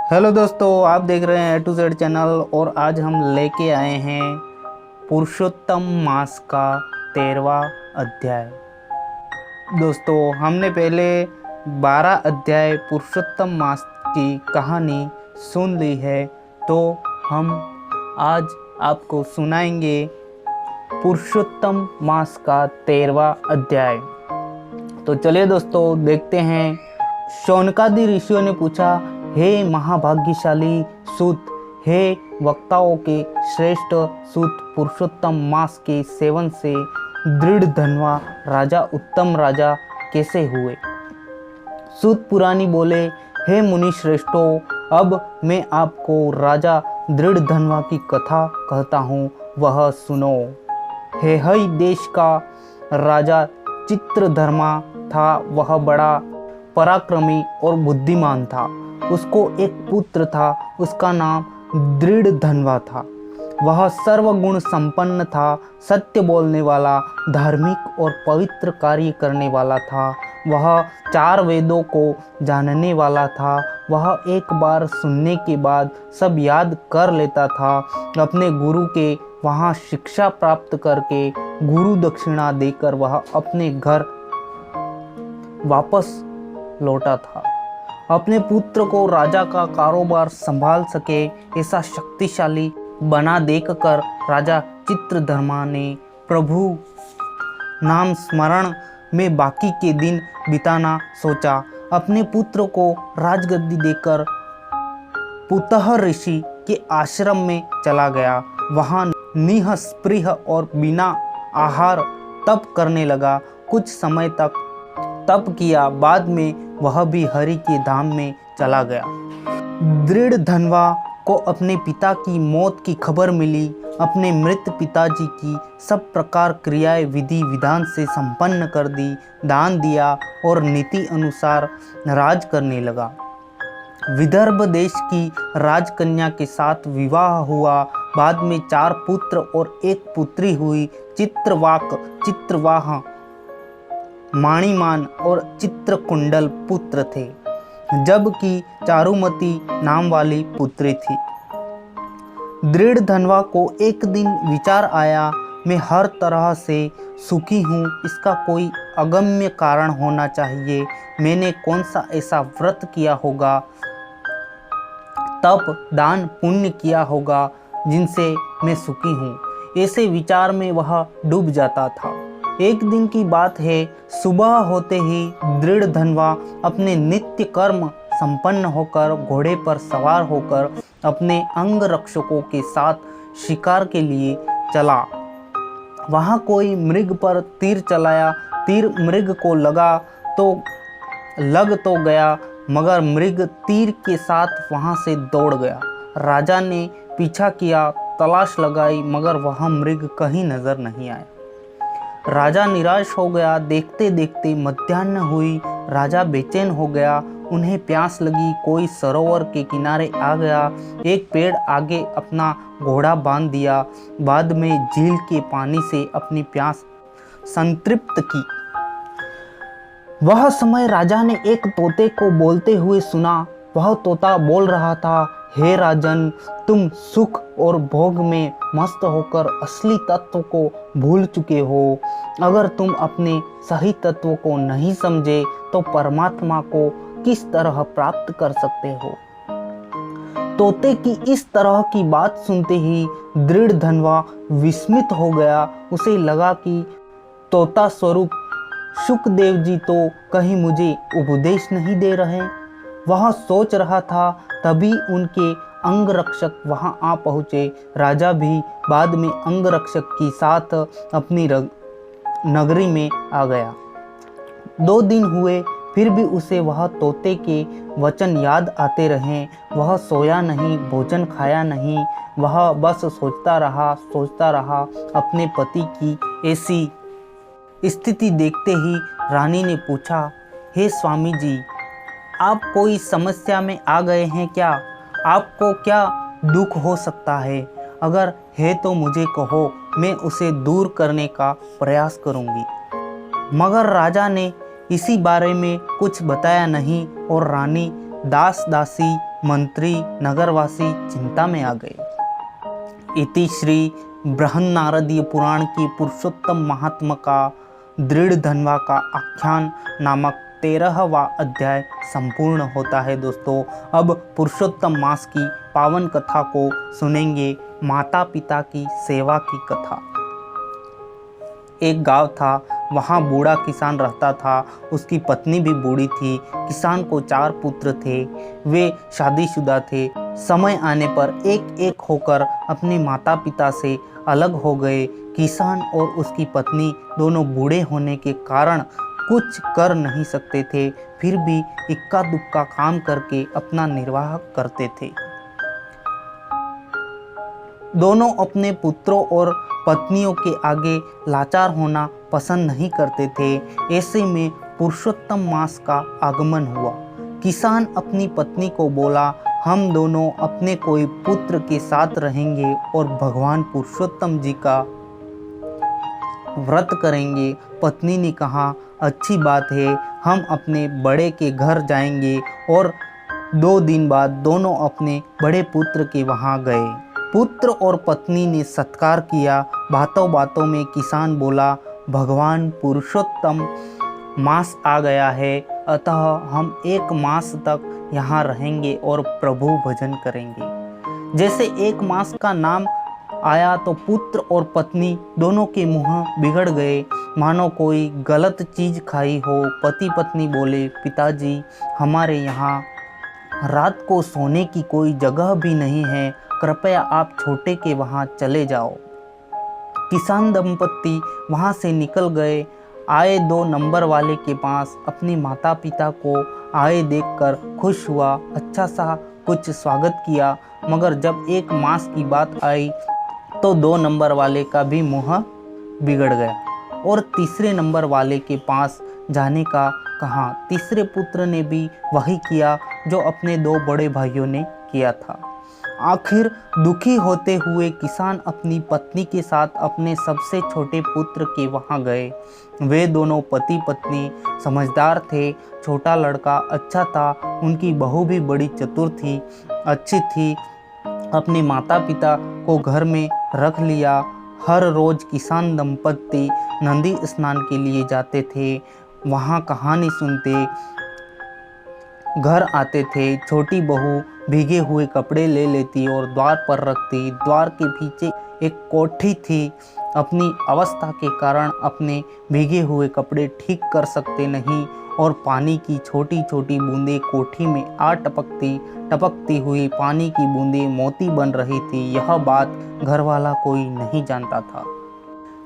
Hello दोस्तों, आप देख रहे हैं A to Z चैनल और आज हम लेके आए हैं पुरुषोत्तम मास का 13वां अध्याय। दोस्तों, हमने पहले 12 अध्याय पुरुषोत्तम मास की कहानी सुन ली है, तो हम आज आपको सुनाएंगे पुरुषोत्तम मास का 13वां अध्याय। तो चलिए दोस्तों, देखते हैं। शौनकादि ऋषियों ने पूछा, हे महाभाग्यशाली सूत, हे वक्ताओं के श्रेष्ठ सूत, पुरुषोत्तम मास के सेवन से दृढ़ धनवा राजा उत्तम राजा कैसे हुए? सूत पुरानी बोले, हे मुनि श्रेष्ठों, अब मैं आपको राजा दृढ़ धनवा की कथा कहता हूँ, वह सुनो। हेहई देश का राजा चित्रधर्मा था। वह बड़ा पराक्रमी और बुद्धिमान था। उसको एक पुत्र था, उसका नाम दृढ़ धनवा था। वह सर्वगुण संपन्न था, सत्य बोलने वाला, धार्मिक और पवित्र कार्य करने वाला था। वह 4 वेदों को जानने वाला था। वह एक बार सुनने के बाद सब याद कर लेता था। अपने गुरु के वहाँ शिक्षा प्राप्त करके गुरु दक्षिणा देकर वह अपने घर वापस लौटा था। अपने पुत्र को राजा का कारोबार संभाल सके ऐसा शक्तिशाली बना देखकर राजा चित्रधर्मा ने प्रभु नाम स्मरण में बाकी के दिन बिताना सोचा। अपने पुत्र को राजगद्दी देकर पुतह ऋषि के आश्रम में चला गया। वहाँ निःस्पृह और बिना आहार तप करने लगा। कुछ समय तक तप किया, बाद में वह भी हरि के धाम में चला गया। दृढ़ धनवा को अपने पिता की मौत की खबर मिली। अपने मृत पिताजी की सब प्रकार क्रियाएं विधि विधान से संपन्न कर दी, दान दिया और नीति अनुसार राज करने लगा। विदर्भ देश की राजकन्या के साथ विवाह हुआ। बाद में 4 पुत्र और 1 पुत्री हुई। चित्रवाक, चित्रवाह, माणिमान और चित्रकुंडल पुत्र थे, जबकि चारुमती नाम वाली पुत्री थी। दृढ़ धनवा को एक दिन विचार आया, मैं हर तरह से सुखी हूँ, इसका कोई अगम्य कारण होना चाहिए। मैंने कौन सा ऐसा व्रत किया होगा, तप दान पुण्य किया होगा जिनसे मैं सुखी हूँ। ऐसे विचार में वह डूब जाता था। एक दिन की बात है, सुबह होते ही दृढ़ धनवा अपने नित्य कर्म संपन्न होकर घोड़े पर सवार होकर अपने अंग रक्षकों के साथ शिकार के लिए चला। वहाँ कोई मृग पर तीर चलाया। तीर मृग को लग तो गया, मगर मृग तीर के साथ वहाँ से दौड़ गया। राजा ने पीछा किया, तलाश लगाई, मगर वह मृग कहीं नजर नहीं आया। राजा निराश हो गया। देखते देखते मध्याह्न हुई। राजा बेचैन हो गया। उन्हें प्यास लगी। कोई सरोवर के किनारे आ गया। एक पेड़ आगे अपना घोड़ा बांध दिया। बाद में झील के पानी से अपनी प्यास संतृप्त की। वह समय राजा ने एक तोते को बोलते हुए सुना। वह तोता बोल रहा था, हे राजन, तुम सुख और भोग में मस्त होकर असली तत्व को भूल चुके हो। अगर तुम अपने सही तत्व को नहीं समझे तो परमात्मा को किस तरह प्राप्त कर सकते हो? तोते की इस तरह की बात सुनते ही दृढ़ धनवा विस्मित हो गया। उसे लगा कि तोता स्वरूप शुकदेव जी तो कहीं मुझे उपदेश नहीं दे रहे। वह सोच रहा था, तभी उनके अंगरक्षक वहां आ पहुंचे। राजा भी बाद में अंगरक्षक के साथ अपनी नगरी में आ गया। 2 दिन हुए, फिर भी उसे वह तोते के वचन याद आते रहे। वह सोया नहीं, भोजन खाया नहीं। वह बस सोचता रहा। अपने पति की ऐसी स्थिति देखते ही रानी ने पूछा, हे स्वामी जी, आप कोई समस्या में आ गए हैं क्या? आपको क्या दुख हो सकता है? अगर है तो मुझे कहो, मैं उसे दूर करने का प्रयास करूंगी। मगर राजा ने इसी बारे में कुछ बताया नहीं और रानी दास दासी मंत्री नगरवासी चिंता में आ गए। इति श्री बृहन्नारदीय पुराण की पुरुषोत्तम महात्मा का दृढ़ धनवा का आख्यान नामक 13वां अध्याय संपूर्ण होता है। दोस्तों, अब पुरुषोत्तम मास की पावन कथा को सुनेंगे, माता पिता की सेवा की कथा। एक गांव था, वहाँ बूढ़ा किसान रहता था। उसकी पत्नी भी बूढ़ी थी। किसान को 4 पुत्र थे, वे शादीशुदा थे। समय आने पर एक एक होकर अपने माता पिता से अलग हो गए। किसान और उसकी पत्नी दोनों बूढ़े होने के कारण कुछ कर नहीं सकते थे, फिर भी इक्का दुक्का काम करके अपना निर्वाह करते थे। दोनों अपने पुत्रों और पत्नियों के आगे लाचार होना पसंद नहीं करते थे। ऐसे में पुरुषोत्तम मास का आगमन हुआ। किसान अपनी पत्नी को बोला, हम दोनों अपने कोई पुत्र के साथ रहेंगे और भगवान पुरुषोत्तम जी का व्रत करेंगे। पत्नी ने कहा, अच्छी बात है, हम अपने बड़े के घर जाएंगे। और 2 दिन बाद दोनों अपने बड़े पुत्र के वहाँ गए। पुत्र और पत्नी ने सत्कार किया। बातों बातों में किसान बोला, भगवान पुरुषोत्तम मास आ गया है, अतः हम 1 मास तक यहाँ रहेंगे और प्रभु भजन करेंगे। जैसे 1 मास का नाम आया तो पुत्र और पत्नी दोनों के मुंह बिगड़ गए, मानो कोई गलत चीज खाई हो। पति पत्नी बोले, पिताजी, हमारे यहाँ रात को सोने की कोई जगह भी नहीं है, कृपया आप छोटे के वहाँ चले जाओ। किसान दंपत्ति वहाँ से निकल गए। आए 2 नंबर वाले के पास अपने माता पिता को आए देखकर खुश हुआ, अच्छा सा कुछ स्वागत किया। मगर जब 1 मास की बात आई तो 2 नंबर वाले का भी मुँह बिगड़ गया और तीसरे नंबर वाले के पास जाने का कहा। तीसरे पुत्र ने भी वही किया जो अपने 2 बड़े भाइयों ने किया था। आखिर दुखी होते हुए किसान अपनी पत्नी के साथ अपने सबसे छोटे पुत्र के वहाँ गए। वे दोनों पति पत्नी समझदार थे। छोटा लड़का अच्छा था, उनकी बहू भी बड़ी चतुर थी, अच्छी थी। अपने माता पिता को घर में रख लिया। हर रोज किसान दंपत्ति नदी स्नान के लिए जाते थे, वहाँ कहानी सुनते, घर आते थे। छोटी बहू भीगे हुए कपड़े ले लेती और द्वार पर रखती। द्वार के पीछे एक कोठी थी। अपनी अवस्था के कारण अपने भीगे हुए कपड़े ठीक कर सकते नहीं और पानी की छोटी छोटी बूंदें कोठी में आ टपकती हुई पानी की बूंदें मोती बन रही थी। यह बात घरवाला कोई नहीं जानता था।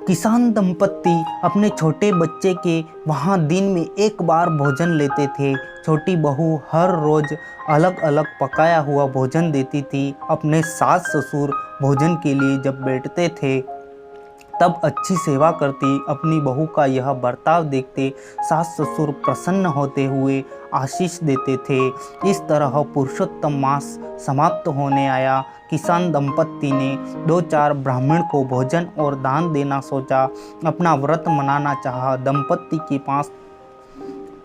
किसान दंपत्ति अपने छोटे बच्चे के वहाँ दिन में 1 बार भोजन लेते थे। छोटी बहू हर रोज अलग अलग पकाया हुआ भोजन देती थी। अपने सास ससुर भोजन के लिए जब बैठते थे तब अच्छी सेवा करती। अपनी बहू का यह बर्ताव देखते सास ससुर प्रसन्न होते हुए आशीष देते थे। इस तरह पुरुषोत्तम मास समाप्त होने आया। किसान दंपत्ति ने 2-4 ब्राह्मण को भोजन और दान देना सोचा, अपना व्रत मनाना चाहा। दंपत्ति के पास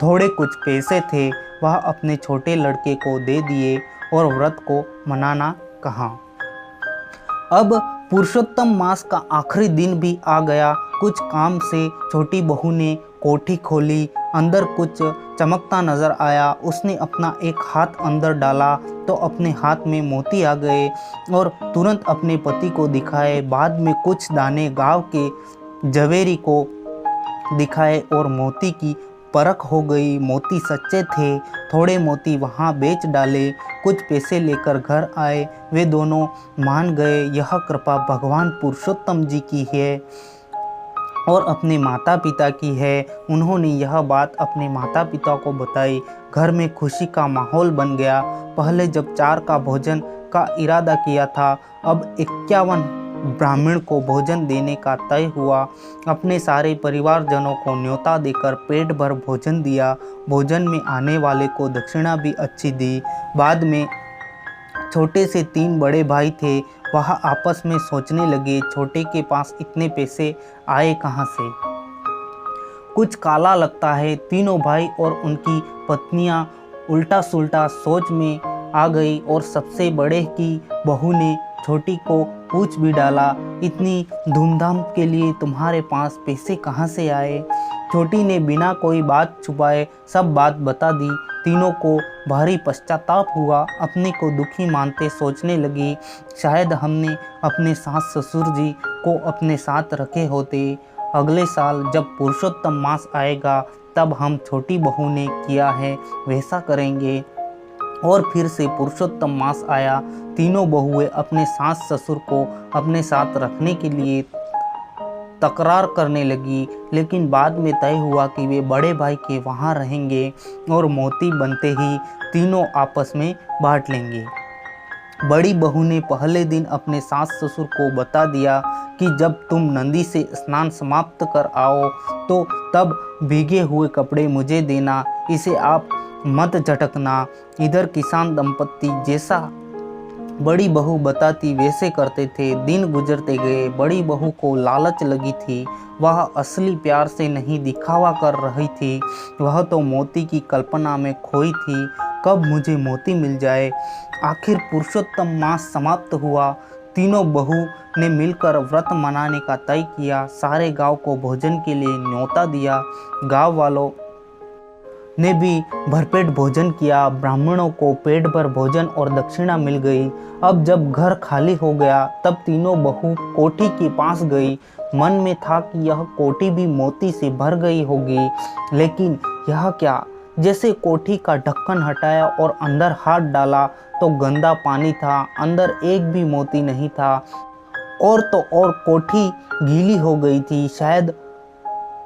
थोड़े कुछ पैसे थे, वह अपने छोटे लड़के को दे दिए और व्रत को मनाना कहा। अब पुरुषोत्तम मास का आखिरी दिन भी आ गया। कुछ काम से छोटी बहू ने कोठी खोली। अंदर कुछ चमकता नजर आया। उसने अपना एक हाथ अंदर डाला तो अपने हाथ में मोती आ गए और तुरंत अपने पति को दिखाए। बाद में कुछ दाने गांव के जवेरी को दिखाए और मोती की परख हो गई। मोती सच्चे थे। थोड़े मोती वहाँ बेच डाले, कुछ पैसे लेकर घर आए। वे दोनों मान गए यह कृपा भगवान पुरुषोत्तम जी की है और अपने माता पिता की है। उन्होंने यह बात अपने माता पिता को बताई। घर में खुशी का माहौल बन गया। पहले जब 4 का भोजन का इरादा किया था, अब 51 ब्राह्मण को भोजन देने का तय हुआ। अपने सारे परिवारजनों को न्योता देकर पेट भर भोजन दिया। भोजन में आने वाले को दक्षिणा भी अच्छी दी। बाद में छोटे से 3 बड़े भाई थे, वह आपस में सोचने लगे छोटे के पास इतने पैसे आए कहाँ से। कुछ काला लगता है। तीनों भाई और उनकी पत्नियां उल्टा सुल्टा सोच में आ गई और सबसे बड़े की बहू ने छोटी को पूछ भी डाला, इतनी धूमधाम के लिए तुम्हारे पास पैसे कहाँ से आए? छोटी ने बिना कोई बात छुपाए सब बात बता दी। तीनों को भारी पश्चाताप हुआ। अपने को दुखी मानते सोचने लगी, शायद हमने अपने सास ससुर जी को अपने साथ रखे होते। अगले साल जब पुरुषोत्तम मास आएगा तब हम छोटी बहू ने किया है वैसा करेंगे। और फिर से पुरुषोत्तम मास आया। तीनों बहुएं अपने सास ससुर को अपने साथ रखने के लिए तकरार करने लगी, लेकिन बाद में तय हुआ कि वे बड़े भाई के वहाँ रहेंगे और मोती बनते ही तीनों आपस में बांट लेंगे। बड़ी बहू ने पहले दिन अपने सास ससुर को बता दिया कि जब तुम नदी से स्नान समाप्त कर आओ तो तब भीगे हुए कपड़े मुझे देना, इसे आप मत झटकना। इधर किसान दंपत्ति जैसा बड़ी बहू बताती वैसे करते थे। दिन गुजरते गए। बड़ी बहू को लालच लगी थी। वह असली प्यार से नहीं दिखावा कर रही थी, वह तो मोती की कल्पना में खोई थी। कब मुझे मोती मिल जाए। आखिर पुरुषोत्तम मास समाप्त हुआ। तीनों बहू ने मिलकर व्रत मनाने का तय किया। सारे गांव को भोजन के लिए न्योता दिया। गांव वालों ने भी भरपेट भोजन किया। ब्राह्मणों को पेट भर भोजन और दक्षिणा मिल गई। अब जब घर खाली हो गया तब तीनों बहू कोठी के पास गई। मन में था कि यह कोठी भी मोती से भर गई होगी, लेकिन यह क्या। जैसे कोठी का ढक्कन हटाया और अंदर हाथ डाला तो गंदा पानी था, अंदर एक भी मोती नहीं था। और तो और कोठी गीली हो गई थी, शायद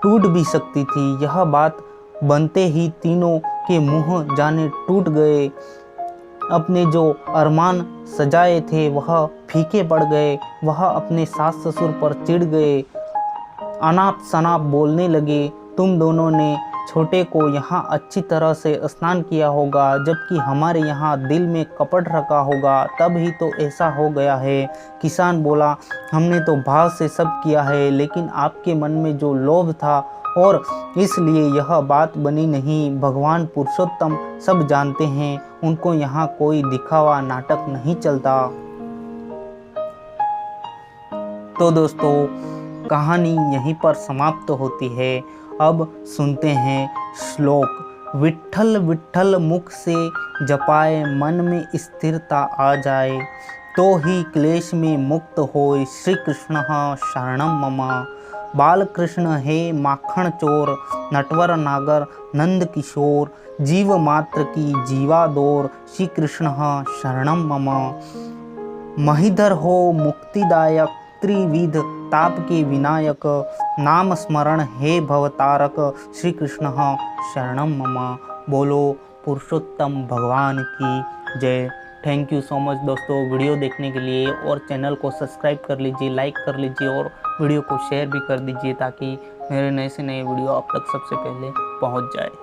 टूट भी सकती थी। यह बात बनते ही तीनों के मुंह जाने टूट गए। अपने जो अरमान सजाए थे वह फीके पड़ गए। वह अपने सास ससुर पर चिढ़ गए, अनाप शनाप बोलने लगे, तुम दोनों ने छोटे को यहाँ अच्छी तरह से स्नान किया होगा, जबकि हमारे यहाँ दिल में कपट रखा होगा, तब ही तो ऐसा हो गया है। किसान बोला, हमने तो भाव से सब किया है, लेकिन आपके मन में जो लोभ था और इसलिए यह बात बनी नहीं। भगवान पुरुषोत्तम सब जानते हैं, उनको यहाँ कोई दिखावा नाटक नहीं चलता। तो दोस्तों, कहानी यहीं पर समाप्त होती है। अब सुनते हैं श्लोक। विट्ठल विट्ठल मुख से जपाए, मन में स्थिरता आ जाए, तो ही क्लेश में मुक्त होए। श्री कृष्ण शरणम मम। बाल कृष्ण हे माखन चोर, नटवर नागर नंद किशोर, जीव मात्र की जीवा दौर। श्री कृष्ण शरणम मम। महीधर हो मुक्तिदायक, त्रिविध ताप के विनायक, नाम स्मरण हे भवतारक। श्री कृष्ण शरणम मम। बोलो पुरुषोत्तम भगवान की जय। थैंक यू सो मच दोस्तों वीडियो देखने के लिए, और चैनल को सब्सक्राइब कर लीजिए, लाइक कर लीजिए और वीडियो को शेयर भी कर दीजिए, ताकि मेरे नए से नए वीडियो आप तक सबसे पहले पहुंच जाए।